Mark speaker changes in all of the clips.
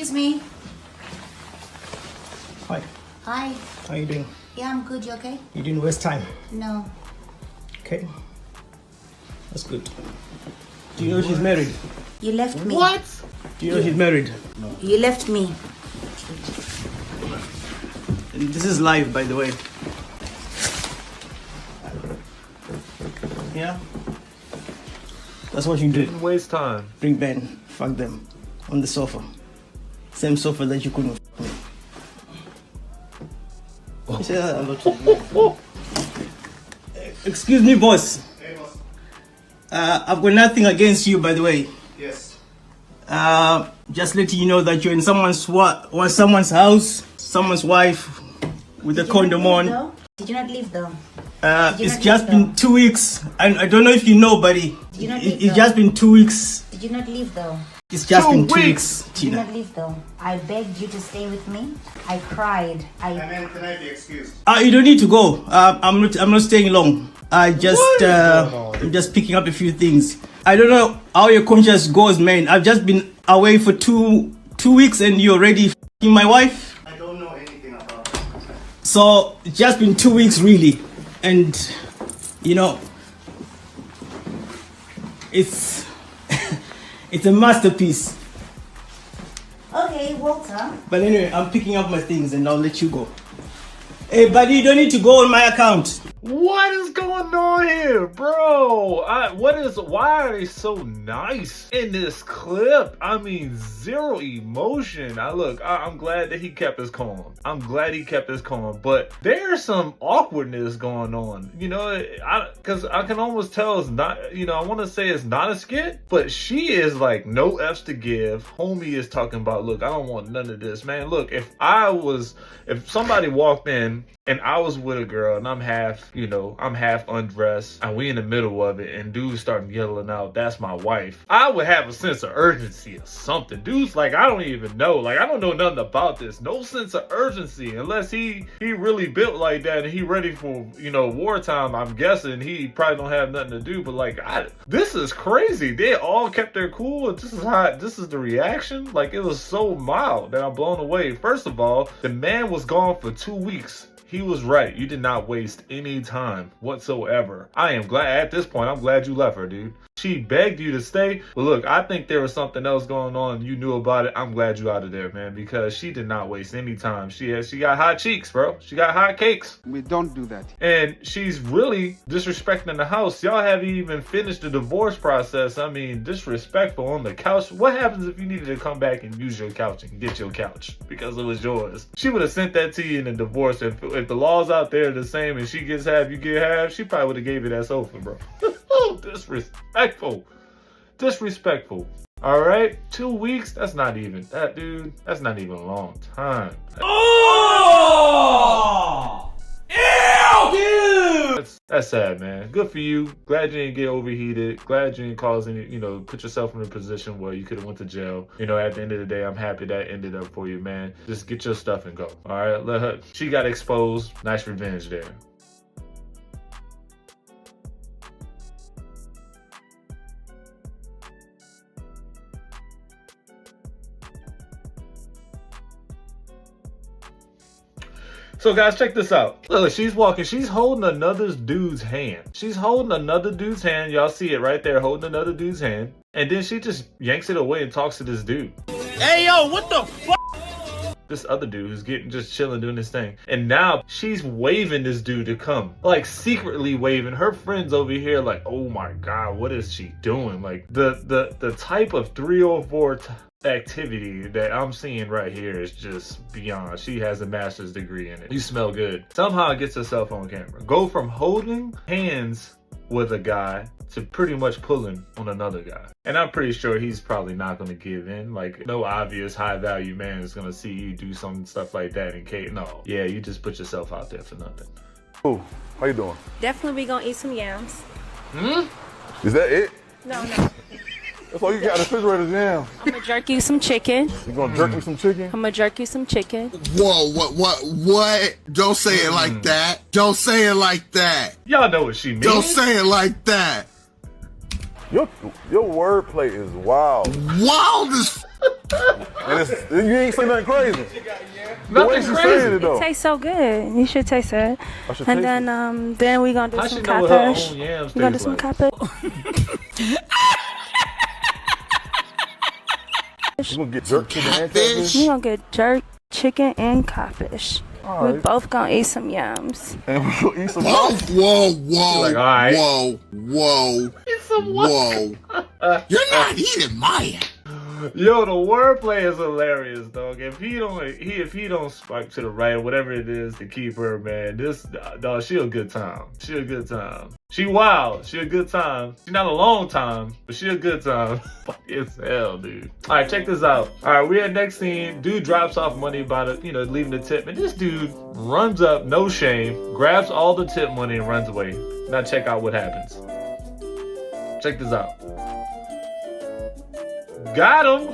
Speaker 1: Excuse me.
Speaker 2: Hi.
Speaker 1: Hi.
Speaker 2: How you doing?
Speaker 1: Yeah, I'm good. You okay?
Speaker 2: You didn't waste time.
Speaker 1: No.
Speaker 2: Okay. That's good. Do you know she's married?
Speaker 1: You left me.
Speaker 3: What?
Speaker 2: Do you know she's married?
Speaker 1: No. You left me.
Speaker 2: This is live, by the way. Yeah? That's what you do.
Speaker 3: Didn't waste time.
Speaker 2: Bring Ben, fuck them. On the sofa. Same sofa that you couldn't fuck me. You say that a lot. Excuse me, boss.
Speaker 4: Hey, boss.
Speaker 2: I've got nothing against you, by the way.
Speaker 4: Yes.
Speaker 2: Just letting you know that you're in someone's house, someone's wife, with a condom on.
Speaker 1: Did you not leave though?
Speaker 2: It's just been 2 weeks, and I don't know if you know, buddy.
Speaker 1: Did you not leave
Speaker 2: It's just been 2 weeks.
Speaker 1: Did you not leave though?
Speaker 2: It's just been 2 weeks,
Speaker 1: Did you
Speaker 2: Tina.
Speaker 1: not leave though? I begged you to stay with me. I cried.
Speaker 4: And then can I be excused?
Speaker 2: You don't need to go. I'm not staying long. I'm just picking up a few things. I don't know how your conscience goes, man. I've just been away for two weeks, and you're already f***ing my wife.
Speaker 4: I don't know anything about it.
Speaker 2: So it's just been 2 weeks, really, and you know, it's it's a masterpiece.
Speaker 1: Okay, Walter.
Speaker 2: But anyway, I'm picking up my things, and I'll let you go. Hey, buddy, you don't need to go on my account.
Speaker 3: What is going on here, bro? Why are they so nice in this clip? I mean, zero emotion. I'm glad that he kept his calm. But there's some awkwardness going on. You know, because I can almost tell it's not, you know, I want to say it's not a skit, but she is like no F's to give. Homie is talking about, look, I don't want none of this, man. Look, if somebody walked in and I was with a girl and I'm half undressed and we in the middle of it and dudes starting yelling out, that's my wife, I would have a sense of urgency or something. Dude's like, I don't even know. Like, I don't know nothing about this. No sense of urgency unless he really built like that and he ready for, you know, wartime. I'm guessing he probably don't have nothing to do, but like, this is crazy. They all kept their cool and this is the reaction. Like, it was so mild that I'm blown away. First of all, the man was gone for 2 weeks. He was right. You did not waste any time whatsoever. I am glad at this point. I'm glad you left her, dude. She begged you to stay. But look, I think there was something else going on. You knew about it. I'm glad you out of there, man, because she did not waste any time. She got hot cheeks, bro. She got hot cakes.
Speaker 5: We don't do that.
Speaker 3: And she's really disrespecting the house. Y'all haven't even finished the divorce process. I mean, disrespectful on the couch. What happens if you needed to come back and use your couch and get your couch because it was yours? She would have sent that to you in a divorce. If the laws out there are the same and she gets half, you get half, she probably would have gave you that sofa, bro. Disrespectful. All right, 2 weeks. That's not even a long time.
Speaker 2: Oh! Ew! Dude!
Speaker 3: That's sad, man. Good for you. Glad you didn't get overheated. Glad you didn't cause any, you know, put yourself in a position where you could have went to jail. You know, at the end of the day, I'm happy that ended up for you, man. Just get your stuff and go. All right, let her. She got exposed. Nice revenge there. So guys, check this out. Look, she's walking. She's holding another dude's hand. Y'all see it right there, holding another dude's hand. And then she just yanks it away and talks to this dude.
Speaker 2: Hey, yo, what the fuck?
Speaker 3: This other dude who's just chilling, doing his thing. And now she's waving this dude to come. Like, secretly waving. Her friends over here like, oh my God, what is she doing? Like, the type of 304 activity that I'm seeing right here is just beyond. She has a master's degree in it. You smell good. Somehow gets herself on camera. Go from holding hands with a guy to pretty much pulling on another guy. And I'm pretty sure he's probably not going to give in. Like, no obvious high value man is going to see you do some stuff like that in case. No. Yeah, you just put yourself out there for nothing.
Speaker 6: Oh, how you doing?
Speaker 7: Definitely we gonna eat some yams.
Speaker 6: Is that it?
Speaker 7: No.
Speaker 6: That's all you got in the refrigerator, jam.
Speaker 7: I'm gonna jerk you some chicken.
Speaker 6: You gonna jerk me some chicken?
Speaker 7: I'm gonna jerk you some chicken.
Speaker 8: Whoa, what? Don't say it like that. Don't say it like that.
Speaker 3: Y'all know what she means.
Speaker 8: Don't say it like that.
Speaker 6: Your wordplay is wild.
Speaker 8: Wild as
Speaker 6: And you ain't say nothing crazy. The way
Speaker 3: Nothing
Speaker 6: she's saying
Speaker 3: crazy.
Speaker 6: it though.
Speaker 7: It tastes so good. You should taste it.
Speaker 6: I should
Speaker 7: And
Speaker 6: taste
Speaker 7: then we gonna do
Speaker 3: How
Speaker 7: some
Speaker 3: she know what her
Speaker 7: catfish.
Speaker 3: own yams
Speaker 7: We gonna do
Speaker 3: taste
Speaker 7: some
Speaker 3: like?
Speaker 7: catfish.
Speaker 6: You gonna get jerk chicken and
Speaker 8: Catfish?
Speaker 6: catfish?
Speaker 7: We gonna get jerk, chicken, and catfish. We
Speaker 6: Alright.
Speaker 7: both gonna eat some yams.
Speaker 6: And we gonna eat some
Speaker 8: Whoa, whoa,
Speaker 3: Like, all right.
Speaker 8: whoa. You're not eating mine.
Speaker 3: Yo, the wordplay is hilarious, dog. If he don't swipe to the right, whatever it is to keep her, man, this dog, she a good time. She a good time. She wild. She a good time. She not a long time, but she a good time. Funny as hell, dude. All right, check this out. All right, we at next scene. Dude drops off money by the, leaving the tip, and this dude runs up, no shame, grabs all the tip money and runs away. Now check out what happens. Check this out. Got him.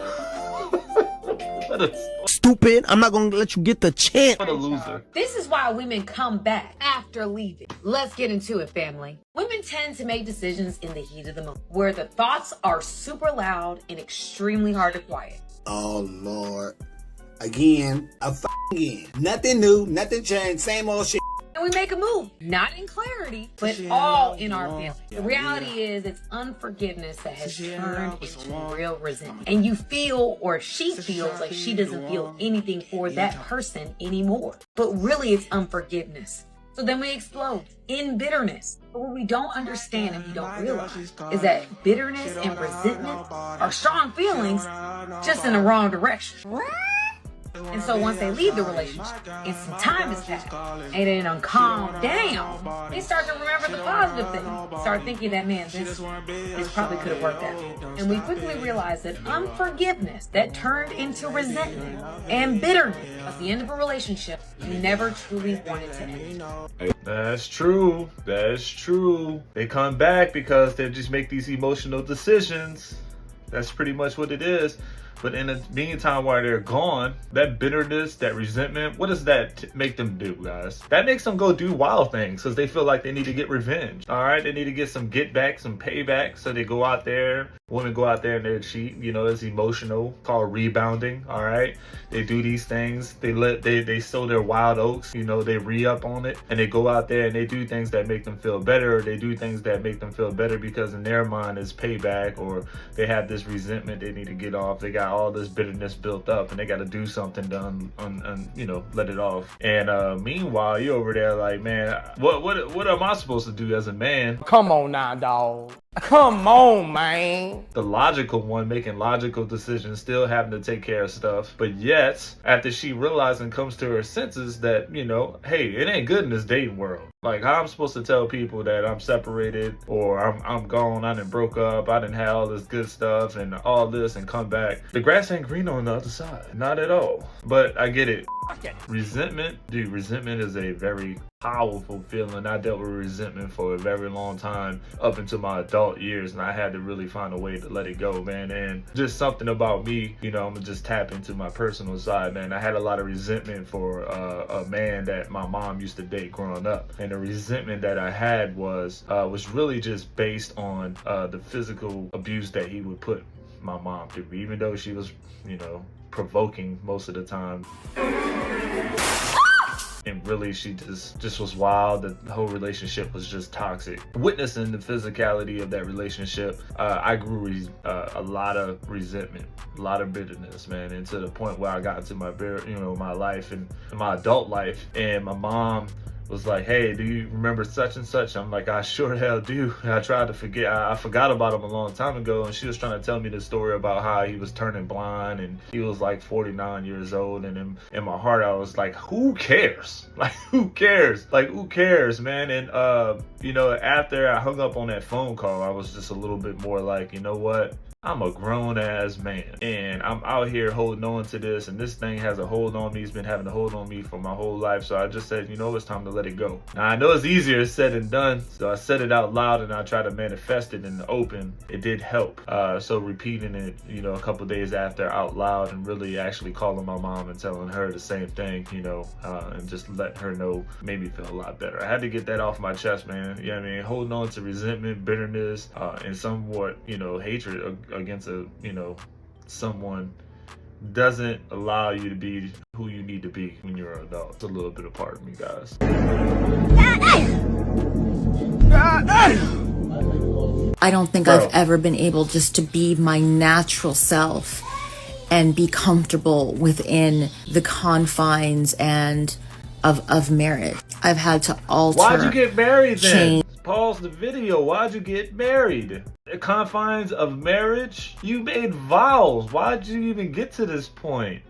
Speaker 5: Stupid. I'm not gonna let you get the chance.
Speaker 3: What a loser.
Speaker 9: This is why women come back after leaving. Let's get into it, family. Women tend to make decisions in the heat of the moment, where the thoughts are super loud and extremely hard to quiet.
Speaker 5: Oh Lord. Again. Again. Nothing new. Nothing changed. Same old shit.
Speaker 9: And we make a move, not in clarity, but all in our family. The reality is it's unforgiveness that has turned into real resentment. And you feel, or she feels, like she doesn't feel anything for that person anymore. But really it's unforgiveness. So then we explode in bitterness. But what we don't understand and we don't realize is that bitterness and resentment are strong feelings, just in the wrong direction. And so once they leave the relationship and some time has passed and then calm down, they start to remember the positive things. Start thinking that, man, this probably could have worked out. And we quickly realize that unforgiveness that turned into resentment and bitterness at the end of a relationship never truly wanted to end.
Speaker 3: That's true. That's true. They come back because they just make these emotional decisions. That's pretty much what it is. But in the meantime, while they're gone, that bitterness, that resentment, what does that make them do, guys? That makes them go do wild things because they feel like they need to get revenge. All right, they need to get some get back, some payback. So they go out there. Women go out there and they cheat. It's emotional, called rebounding. All right, they do these things. They sow their wild oats. They re-up on it, and they go out there and they do things that make them feel better. Or they do things that make them feel better because in their mind is payback, or they have this resentment they need to get off. They got all this bitterness built up, and they got to do something to let it off. And meanwhile, you're over there like, man, what am I supposed to do as a man?
Speaker 10: Come on now, dog. Come on, man.
Speaker 3: The logical one, making logical decisions, still having to take care of stuff. But yet, after she realizes and comes to her senses that, hey, it ain't good in this dating world. Like, how I'm supposed to tell people that I'm separated, or I'm gone, I done broke up, I done had all this good stuff and all this, and come back. The grass ain't green on the other side. Not at all. But I get it. Resentment, dude, resentment is a very powerful feeling. I dealt with resentment for a very long time, up into my adult years, and I had to really find a way to let it go, man. And just something about me, I'm gonna just tap into my personal side, man. I had a lot of resentment for a man that my mom used to date growing up, and the resentment that I had was really just based on the physical abuse that he would put my mom through, even though she was, provoking most of the time. And really, she just was wild. The whole relationship was just toxic. Witnessing the physicality of that relationship, I grew a lot of resentment, a lot of bitterness, man, and to the point where I got into my life and my adult life, and my mom was like, hey, do you remember such and such? I'm like, I sure hell do. And I tried to forget. I forgot about him a long time ago, and she was trying to tell me the story about how he was turning blind, and he was like 49 years old, and in my heart I was like, who cares? Like, who cares? Like, who cares, man? And after I hung up on that phone call, I was just a little bit more like, you know what? I'm a grown-ass man, and I'm out here holding on to this, and this thing has a hold on me. It's been having a hold on me for my whole life, so I just said, it's time to let it go. Now, I know it's easier said than done, so I said it out loud, and I tried to manifest it in the open. It did help. So repeating it, a couple days after out loud, and really actually calling my mom and telling her the same thing, and just letting her know made me feel a lot better. I had to get that off my chest, man. You know what I mean? Holding on to resentment, bitterness, and somewhat, hatred against someone doesn't allow you to be who you need to be when you're an adult. It's a little bit of part of me, guys.
Speaker 11: I don't think I've ever been able just to be my natural self and be comfortable within the confines and of marriage. I've had to alter.
Speaker 3: Why'd you get married then?
Speaker 11: Change.
Speaker 3: Pause the video. Why'd you get married? The confines of marriage? You made vows. Why'd you even get to this point?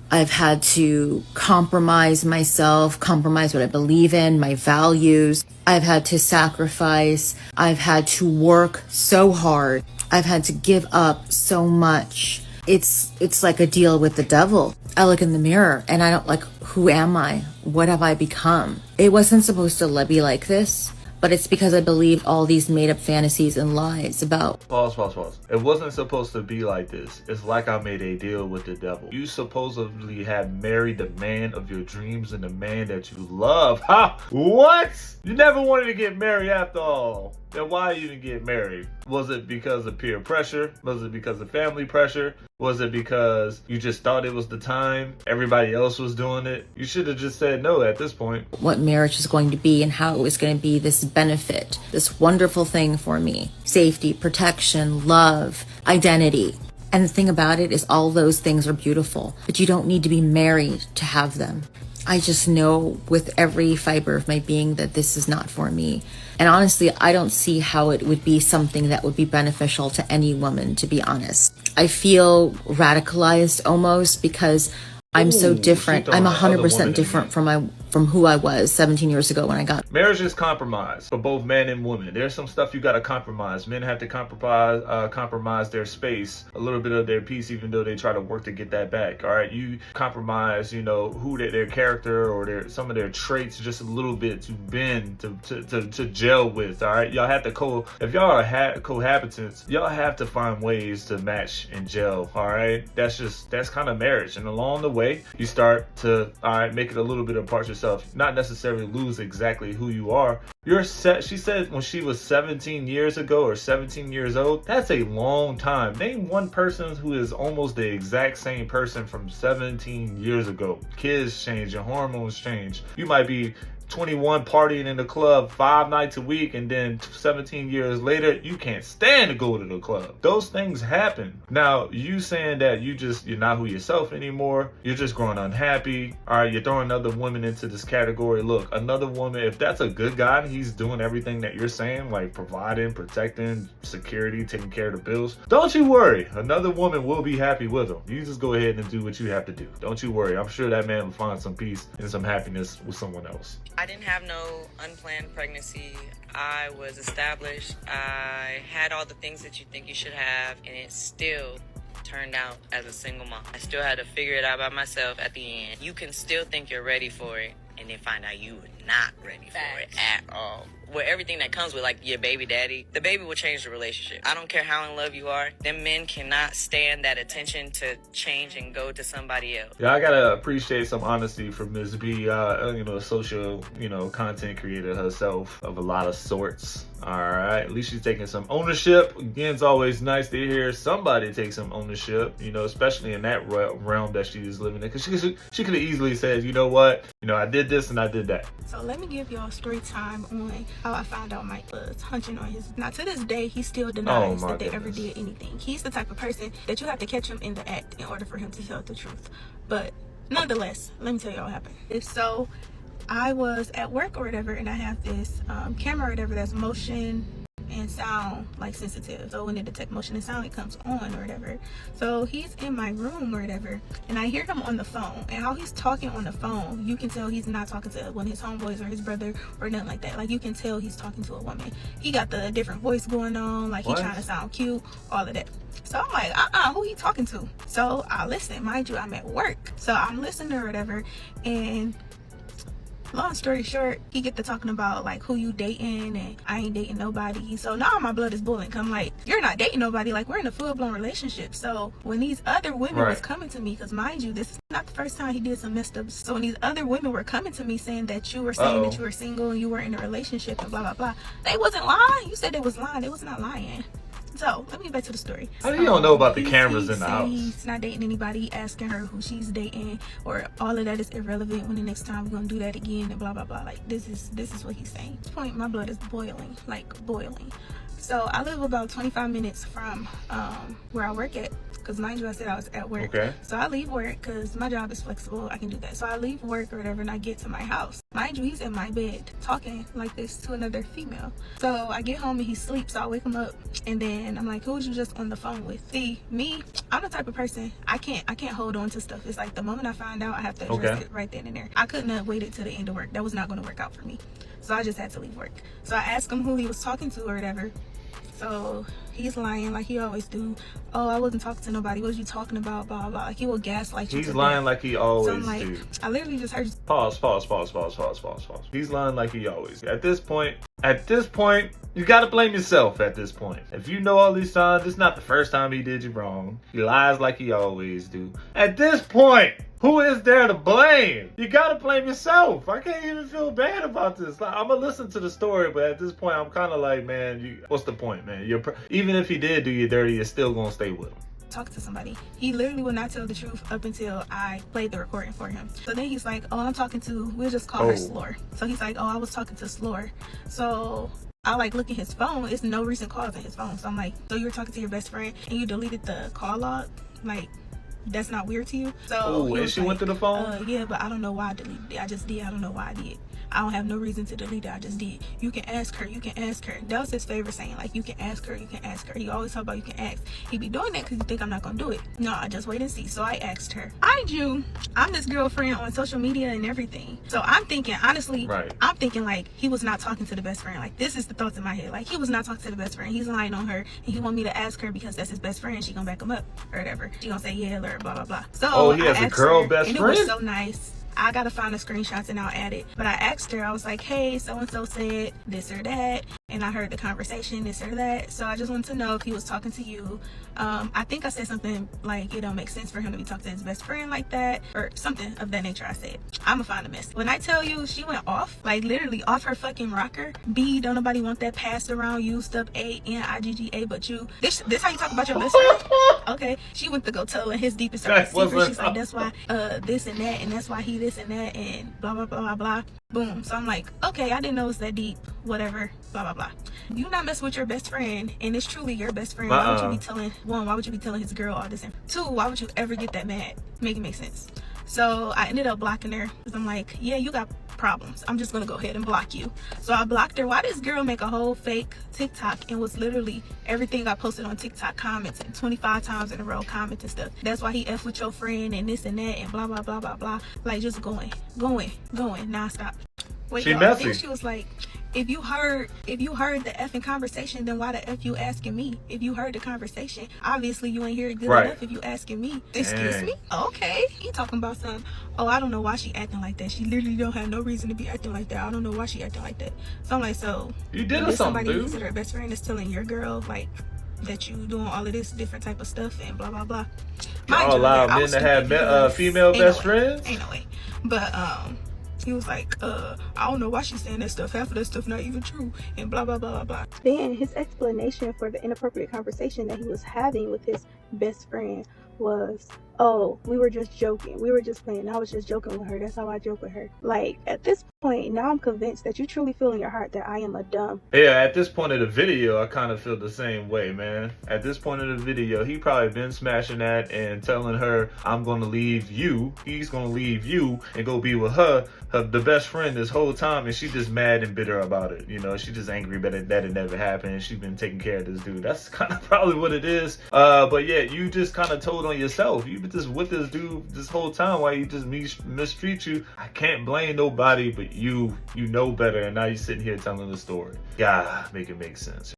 Speaker 11: I've had to compromise myself, compromise what I believe in, my values. I've had to sacrifice. I've had to work so hard. I've had to give up so much. It's like a deal with the devil. I look in the mirror and I don't who am I? What have I become? It wasn't supposed to be like this, but it's because I believed all these made up fantasies and lies about.
Speaker 3: Pause. It wasn't supposed to be like this. It's like I made a deal with the devil. You supposedly had married the man of your dreams and the man that you love. Ha! What? You never wanted to get married after all. Then why even get married? Was it because of peer pressure? Was it because of family pressure? Was it because you just thought it was the time? Everybody else was doing it? You should have just said no at this point.
Speaker 11: What marriage is going to be and how it was going to be this benefit, this wonderful thing for me. Safety, protection, love, identity. And the thing about it is all those things are beautiful, but you don't need to be married to have them. I just know with every fiber of my being that this is not for me. And honestly, I don't see how it would be something that would be beneficial to any woman, to be honest. I feel radicalized almost because I'm so different. I'm 100% different from who I was 17 years ago when I got.
Speaker 3: Marriage is compromise for both men and women. There's some stuff you got to compromise. Men have to compromise their space, a little bit of their peace, even though they try to work to get that back. All right, you compromise, who their character or some of their traits just a little bit to bend to gel with. All right, y'all have to if y'all are cohabitants, y'all have to find ways to match and gel. All right, that's kind of marriage, and along the way, you start to make it a little bit of part yourself, not necessarily lose exactly who you are. She said when she was 17 years ago or 17 years old, that's a long time. Name one person who is almost the exact same person from 17 years ago. Kids change, your hormones change. You might be 21 partying in the club 5 nights a week, and then 17 years later you can't stand to go to the club. Those things happen. Now you saying that you're not who yourself anymore, you're just growing unhappy. All right, you're throwing another woman into this category. Look, another woman, if that's a good guy and he's doing everything that you're saying, like providing, protecting, security, taking care of the bills, don't you worry, another woman will be happy with him. You just go ahead and do what you have to do. Don't you worry. I'm sure that man will find some peace and some happiness with someone else.
Speaker 12: I didn't have no unplanned pregnancy. I was established. I had all the things that you think you should have, and it still turned out as a single mom. I still had to figure it out by myself at the end. You can still think you're ready for it, and then find out you were not ready for it at all. With everything that comes with, like, your baby daddy, the baby will change the relationship. I don't care how in love you are. Them men cannot stand that attention to change and go to somebody else.
Speaker 3: Yeah, I gotta appreciate some honesty from Ms. B, a social, content creator herself of a lot of sorts. All right, at least she's taking some ownership. Again, it's always nice to hear somebody take some ownership, especially in that realm that she is living in. Because she could have easily said, you know what, I did this and I did that.
Speaker 13: So let me give y'all story time on how I found out Mike was hunching on his. Now to this day, he still denies that they ever did anything. He's the type of person that you have to catch him in the act in order for him to tell the truth. But nonetheless, let me tell you what happened. So I was at work or whatever, and I have this camera or whatever that's motion and sound like sensitive. So when it detects motion and sound, it comes on or whatever. So he's in my room or whatever, and I hear him on the phone, and how he's talking on the phone, you can tell he's not talking to one of his homeboys or his brother or nothing like that. Like, you can tell he's talking to a woman. He got the different voice going on, like he trying to sound cute, all of that. So I'm like, who he talking to? So I listen. Mind you, I'm at work, so I'm listening or whatever, and long story short, he get to talking about like who you dating, and I ain't dating nobody. So now my blood is boiling. I'm like, you're not dating nobody. Like, we're in a full-blown relationship. So when these other women was coming to me, because mind you, this is not the first time he did some messed up. So when these other women were coming to me saying that you were saying that you were single and you were in a relationship and blah blah blah, they wasn't lying. You said they was lying. They was not lying. So let me get back to the story.
Speaker 3: How do you don't know about the cameras in the
Speaker 13: say
Speaker 3: house?
Speaker 13: He's not dating anybody, asking her who she's dating, or all of that is irrelevant. When the next time we're gonna do that again, and blah blah blah. Like this is what he's saying. At this point, my blood is boiling, like boiling. So I live about 25 minutes from where I work at. Because mind you, I said I was at work.
Speaker 3: Okay.
Speaker 13: So I leave work because my job is flexible. I can do that. So I leave work or whatever and I get to my house. Mind you, he's in my bed talking like this to another female. So I get home and he sleeps. So I wake him up and then I'm like, who was you just on the phone with? See, me, I'm the type of person, I can't hold on to stuff. It's like the moment I find out, I have to address it right then and there. I couldn't have waited till the end of work. That was not going to work out for me. So I just had to leave work. So I asked him who he was talking to or whatever. So he's lying like he always do. Oh, I wasn't talking to nobody. What was you talking about? Blah, blah, blah. Like he will gaslight you.
Speaker 3: He's lying like he always
Speaker 13: so I'm like,
Speaker 3: do.
Speaker 13: I literally just heard.
Speaker 3: Pause. He's lying like he always do. At this point, you gotta blame yourself at this point. If you know all these signs, it's not the first time he did you wrong. He lies like he always do. At this point, who is there to blame? You gotta blame yourself. I can't even feel bad about this. Like, I'm gonna listen to the story, but at this point, I'm kind of like, man, what's the point, man? Even if he did do you dirty, you're still gonna stay with him.
Speaker 13: Talk to somebody. He literally would not tell the truth up until I played the recording for him. So then he's like, oh, I'm talking to, we'll just call her Slore. So he's like, oh, I was talking to Slore. So I like look at his phone. It's no recent calls in his phone. So I'm like, so you were talking to your best friend and you deleted the call log? Like, that's not weird to you? So
Speaker 3: and she went to the phone?
Speaker 13: Yeah, but I don't know why I deleted it. I just did. I don't know why I did. I don't have no reason to delete it. I just did. You can ask her. You can ask her. That was his favorite saying. Like, you can ask her. You can ask her. He always talk about you can ask. He be doing that because you think I'm not going to do it. No, I just wait and see. So I asked her. Mind you, I'm this girlfriend on social media and everything. So I'm thinking, honestly, I'm thinking like he was not talking to the best friend. Like, this is the thoughts in my head. Like, he was not talking to the best friend. He's lying on her. And he want me to ask her because that's his best friend. She going to back him up or whatever. She going to say yeah or blah, blah, blah. So
Speaker 3: he has a girl best friend?
Speaker 13: And it was so nice. I gotta find the screenshots and I'll add it. But I asked her, I was like, hey, so-and-so said this or that. And I heard the conversation, this or that. So I just wanted to know if he was talking to you. I think I said something like, it don't make sense for him to be talking to his best friend like that. Or something of that nature I said. I'ma find a mess. When I tell you she went off, like literally off her fucking rocker. B, don't nobody want that passed around, used up. A, N-I-G-G-A, but you. This how you talk about your best friend? Okay. She went to go tell her his deepest secret. She's like, that's why this and that, and that's why he this and that, and blah, blah, blah, blah, blah. Boom. So I'm like, okay, I didn't know it's that deep. Whatever. Blah, blah, blah. You not mess with your best friend, and it's truly your best friend. Why would you be telling, one, why would you be telling his girl all this? And two, why would you ever get that mad? Make it make sense. So I ended up blocking her because I'm like, yeah, you got problems. I'm just gonna go ahead and block you. So I blocked her. Why this girl make a whole fake TikTok and was literally everything I posted on TikTok commenting 25 times in a row, commenting stuff. That's why he F with your friend and this and that and blah blah blah blah blah. Like just going nonstop. Wait,
Speaker 3: she messy.
Speaker 13: Then she was like, if you heard the effing conversation, then why the F you asking me? If you heard the conversation, obviously you ain't hear it good enough if you asking me. Excuse me? Okay. He talking about something. Oh, I don't know why she acting like that. She literally don't have no reason to be acting like that. I don't know why she acting like that. So I'm like, so
Speaker 3: you did something,
Speaker 13: somebody
Speaker 3: dude.
Speaker 13: consider her best friend is telling your girl like that you doing all of this different type of stuff and blah blah blah.
Speaker 3: Y'all allow men to have female best friends?
Speaker 13: Ain't no way. But he was like, I don't know why she's saying that stuff. Half of that stuff not even true. And blah, blah, blah, blah, blah. Then his explanation for the inappropriate conversation that he was having with his best friend was, oh, we were just joking. We were just playing. I was just joking with her. That's how I joke with her. Like, at this point, now I'm convinced that you truly feel in your heart that I am a dumb.
Speaker 3: Yeah, at this point of the video, I kind of feel the same way, man. At this point of the video, he probably been smashing that and telling her, I'm going to leave you. He's going to leave you and go be with her, the best friend this whole time. And she just mad and bitter about it. You know, she just angry that it never happened. She's been taking care of this dude. That's kind of probably what it is. But yeah, you just kind of told on yourself. You've been just with this dude this whole time while he just mistreat you. I can't blame nobody but you know better, and now you're sitting here telling the story. God, make it make sense.